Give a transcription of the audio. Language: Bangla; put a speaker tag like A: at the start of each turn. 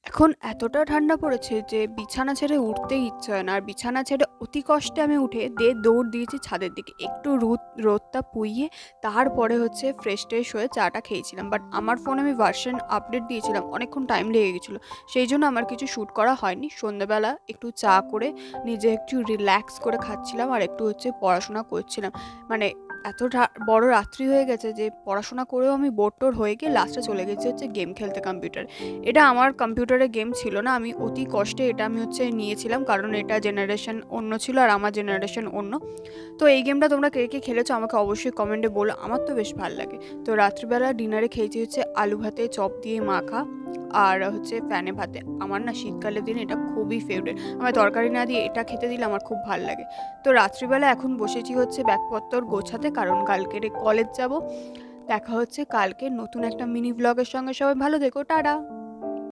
A: এখন এতটা ঠান্ডা পড়েছে যে বিছানা ছেড়ে উঠতেই ইচ্ছে হয় না। আর বিছানা ছেড়ে অতি কষ্টে আমি উঠে দৌড় দিয়েছি ছাদের দিকে। একটু রোদটা পুইয়ে তারপরে হচ্ছে ফ্রেশ-ট্রেশ হয়ে চাটা খেয়েছিলাম। বাট আমার ফোনে আমি ভার্সন আপডেট দিয়েছিলাম। অনেকক্ষণ টাইম লেগে গেছিল। সেইজন্য আমার কিছু শ্যুট করা হয়নি। সন্ধ্যেবেলা একটু চা করে নিজে একটু রিল্যাক্স করে খাচ্ছিলাম আর একটু হচ্ছে পড়াশোনা করছিলাম। মানে এত বড় রাত্রি হয়ে গেছে যে পড়াশোনা করেও আমি বোর-টোর হয়ে গিয়ে লাস্টে চলে গেছি হচ্ছে গেম খেলতে কম্পিউটারে। এটা আমার কম্পিউটারে গেম ছিল না। আমি অতি কষ্টে এটা আমি হচ্ছে নিয়েছিলাম। কারণ এটা জেনারেশন অন্য ছিল আর আমার জেনারেশন অন্য। তো এই গেমটা তোমরা কে, কে খেলেছো আমাকে অবশ্যই কমেন্টে বলো। আমার তো বেশ ভাল লাগে। তো রাত্রিবেলা ডিনারে খেয়েছি হচ্ছে আলু ভাতে চপ দিয়ে মাখা আর হচ্ছে ফ্যানে ভাতে। আমার না শীতকালের দিনে এটা খুবই ফেভারিট। আমার তরকারি না দিয়ে এটা খেতে দিলে আমার খুব ভাল লাগে। তো রাত্রিবেলা এখন বসেছি হচ্ছে ব্যাগপত্তর গোছাতে, কারণ কালকেরে কলেজ যাব। দেখা হচ্ছে কালকে নতুন একটা মিনি ভ্লগের সঙ্গে। সবাই ভালো থেকো। টাটা।